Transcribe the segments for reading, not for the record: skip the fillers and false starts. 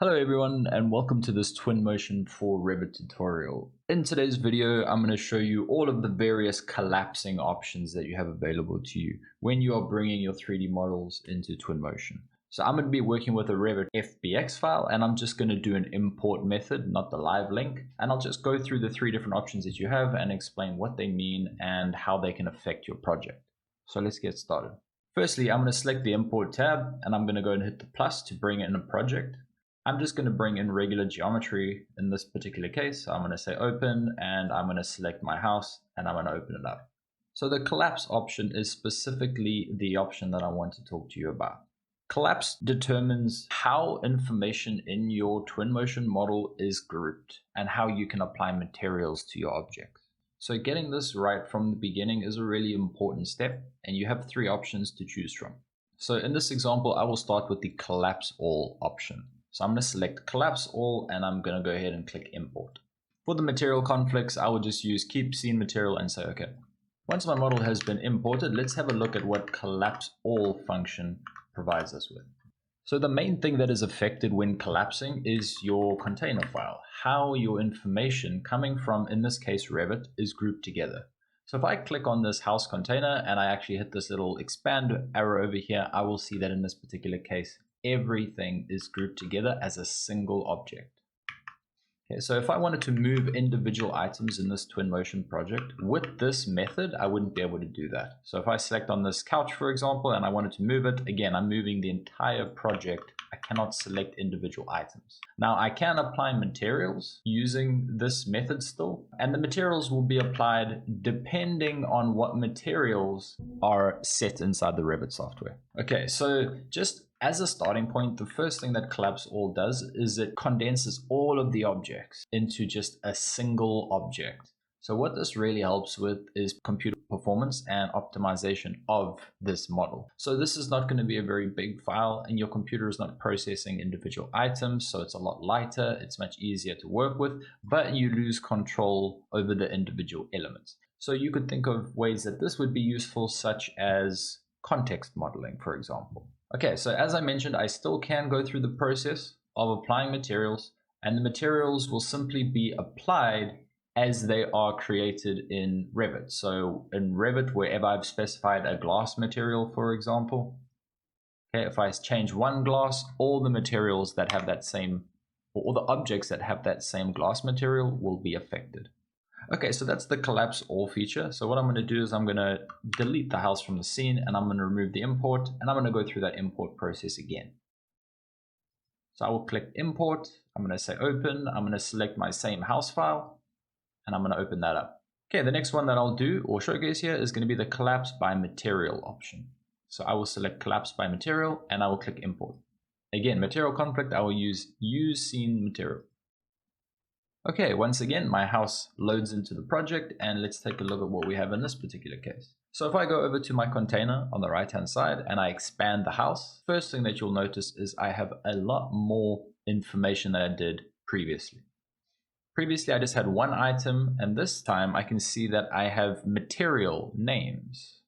Hello everyone and welcome to this Twinmotion for Revit tutorial. In today's video, I'm going to show you all of the various collapsing options that you have available to you when you are bringing your 3D models into Twinmotion. So I'm going to be working with a Revit FBX file and I'm just going to do an import method, not the live link. And I'll just go through the three different options that you have and explain what they mean and how they can affect your project. So let's get started. Firstly, I'm going to select the import tab and I'm going to go and hit the plus to bring in a project. I'm just going to bring in regular geometry in this particular case. So I'm going to say open and I'm going to select my house and I'm going to open it up. So the collapse option is specifically the option that I want to talk to you about. Collapse determines how information in your Twinmotion model is grouped and how you can apply materials to your objects. So getting this right from the beginning is a really important step, and you have three options to choose from. So in this example, I will start with the collapse all option. So I'm going to select collapse all and I'm going to go ahead and click import. For the material conflicts, I will just use keep scene material and say OK. Once my model has been imported, let's have a look at what collapse all function provides us with. So the main thing that is affected when collapsing is your container file, how your information coming from, in this case, Revit, is grouped together. So if I click on this house container and I actually hit this little expand arrow over here, I will see that in this particular case, everything is grouped together as a single object. Okay, so if I wanted to move individual items in this Twinmotion project with this method, I wouldn't be able to do that. So if I select on this couch, for example, and I wanted to move it, again, I'm moving the entire project. I cannot select individual items. Now I can apply materials using this method still, and the materials will be applied depending on what materials are set inside the Revit software. Okay, so just as a starting point, the first thing that collapse all does is it condenses all of the objects into just a single object. So what this really helps with is computer performance and optimization of this model. So this is not going to be a very big file and your computer is not processing individual items. So it's a lot lighter. It's much easier to work with, but you lose control over the individual elements. So you could think of ways that this would be useful, such as context modeling, for example. Okay, so as I mentioned, I still can go through the process of applying materials, and the materials will simply be applied as they are created in Revit. So in Revit, wherever I've specified a glass material, for example, okay, if I change one glass, all the materials that have that same, or all the objects that have that same glass material will be affected. Okay, so that's the collapse all feature. So what I'm going to do is I'm going to delete the house from the scene and I'm going to remove the import and I'm going to go through that import process again. So I will click import. I'm going to say open. I'm going to select my same house file and I'm going to open that up. Okay, the next one that I'll do or showcase here is going to be the collapse by material option. So I will select collapse by material and I will click import. Again, material conflict, I will use scene material. Okay, once again, my house loads into the project and let's take a look at what we have in this particular case. So if I go over to my container on the right-hand side and I expand the house, first thing that you'll notice is I have a lot more information than I did previously. Previously, I just had one item, and this time I can see that I have material names.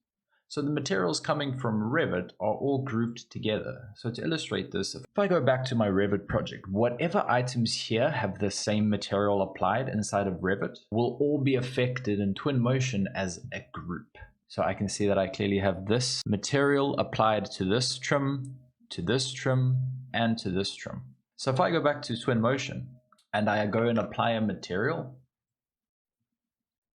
So the materials coming from Revit are all grouped together. So to illustrate this, if I go back to my Revit project, whatever items here have the same material applied inside of Revit will all be affected in Twinmotion as a group. So I can see that I clearly have this material applied to this trim, to this trim, and to this trim. So if I go back to Twinmotion and I go and apply a material,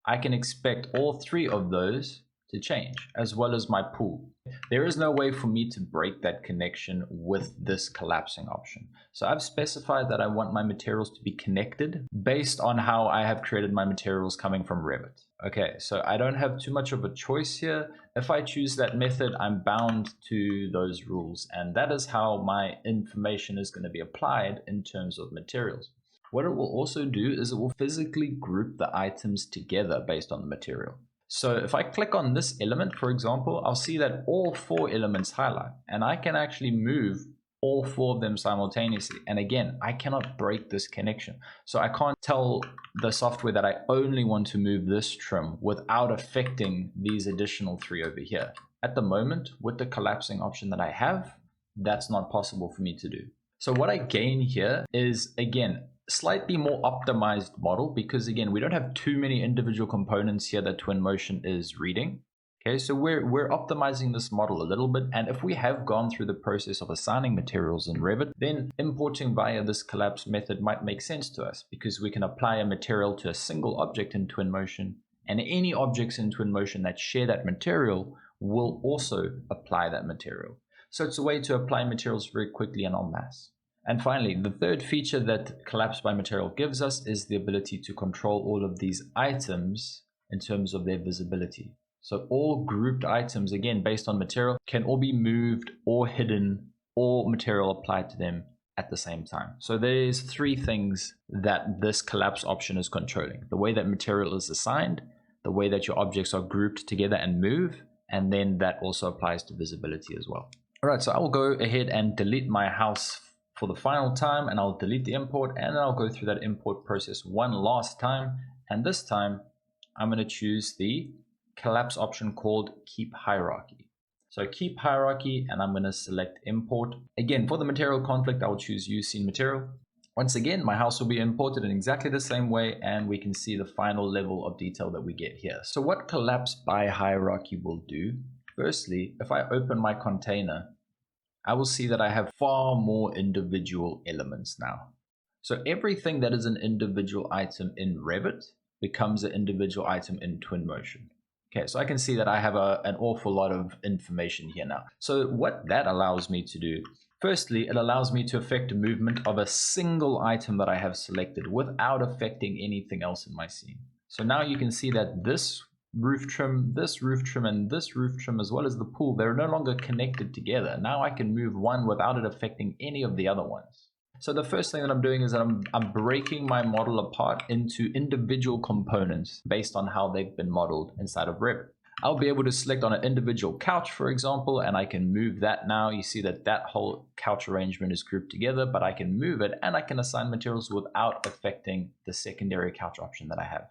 I can expect all three of those to change, as well as my pool. There is no way for me to break that connection with this collapsing option. So I've specified that I want my materials to be connected based on how I have created my materials coming from Revit. Okay, so I don't have too much of a choice here. If I choose that method, I'm bound to those rules, and that is how my information is going to be applied in terms of materials. What it will also do is it will physically group the items together based on the material. So if I click on this element, for example, I'll see that all four elements highlight and I can actually move all four of them simultaneously. And again, I cannot break this connection. So I can't tell the software that I only want to move this trim without affecting these additional three over here. At the moment, with the collapsing option that I have, that's not possible for me to do. So what I gain here is, again, slightly more optimized model, because again, we don't have too many individual components here that Twinmotion is reading. Okay, so we're optimizing this model a little bit, and if we have gone through the process of assigning materials in Revit, then importing via this collapse method might make sense to us, because we can apply a material to a single object in Twinmotion, and any objects in Twinmotion that share that material will also apply that material. So it's a way to apply materials very quickly and en masse. And finally, the third feature that collapse by material gives us is the ability to control all of these items in terms of their visibility. So all grouped items, again, based on material, can all be moved or hidden or material applied to them at the same time. So there's three things that this collapse option is controlling: the way that material is assigned, the way that your objects are grouped together and move, and then that also applies to visibility as well. All right, so I will go ahead and delete my house for the final time, and I'll delete the import, and then I'll go through that import process one last time. And this time I'm going to choose the collapse option called keep hierarchy. So keep hierarchy, and I'm going to select import. Again, for the material conflict, I will choose use scene material. Once again, my house will be imported in exactly the same way, and we can see the final level of detail that we get here. So what collapse by hierarchy will do, firstly, if I open my container, I will see that I have far more individual elements now. So everything that is an individual item in Revit becomes an individual item in Twinmotion. Okay, so I can see that I have an awful lot of information here now. So what that allows me to do, firstly, it allows me to affect the movement of a single item that I have selected without affecting anything else in my scene. So now you can see that this roof trim, and this roof trim, as well as the pool, they're no longer connected together. Now I can move one without it affecting any of the other ones. So the first thing that I'm doing is that I'm breaking my model apart into individual components based on how they've been modeled inside of Revit. I'll be able to select on an individual couch, for example, and I can move that now. You see that that whole couch arrangement is grouped together, but I can move it and I can assign materials without affecting the secondary couch option that I have.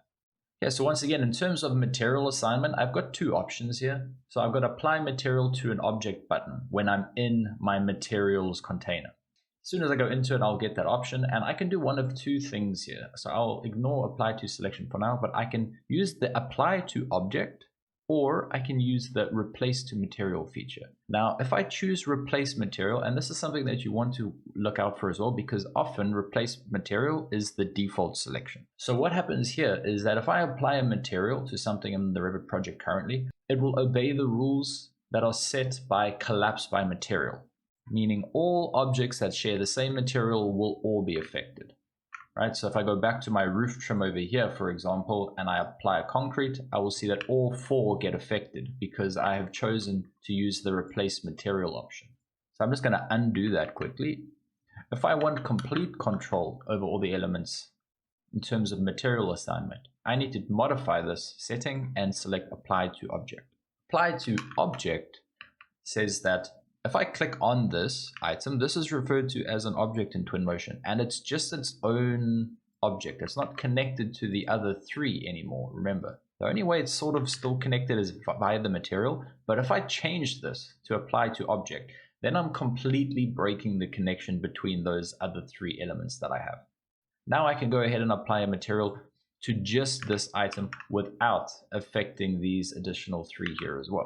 Okay, so once again, in terms of material assignment, I've got two options here. So I've got apply material to an object button when I'm in my materials container. As soon as I go into it, I'll get that option, and I can do one of two things here. So I'll ignore apply to selection for now, but I can use the apply to object, or I can use the replace to material feature. Now, if I choose replace material, and this is something that you want to look out for as well, because often replace material is the default selection. So what happens here is that if I apply a material to something in the Revit project currently, it will obey the rules that are set by collapse by material, meaning all objects that share the same material will all be affected. Right, so if I go back to my roof trim over here, for example, and I apply a concrete, I will see that all four get affected because I have chosen to use the replace material option. So I'm just going to undo that quickly. If I want complete control over all the elements in terms of material assignment, I need to modify this setting and select apply to object. Apply to object says that if I click on this item, this is referred to as an object in Twinmotion, and it's just its own object. It's not connected to the other three anymore, remember. The only way it's sort of still connected is via the material, but if I change this to apply to object, then I'm completely breaking the connection between those other three elements that I have. Now I can go ahead and apply a material to just this item without affecting these additional three here as well.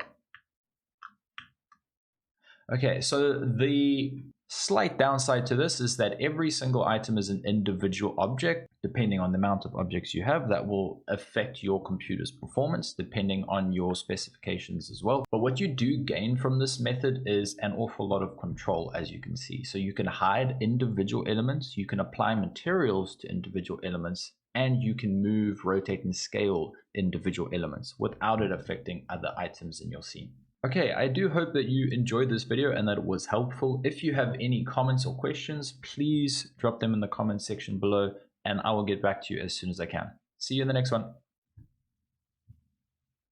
Okay, so the slight downside to this is that every single item is an individual object. Depending on the amount of objects you have, that will affect your computer's performance, depending on your specifications as well. But what you do gain from this method is an awful lot of control, as you can see. So you can hide individual elements, you can apply materials to individual elements, and you can move, rotate, and scale individual elements without it affecting other items in your scene. Okay, I do hope that you enjoyed this video and that it was helpful. If you have any comments or questions, please drop them in the comment section below and I will get back to you as soon as I can. See you in the next one.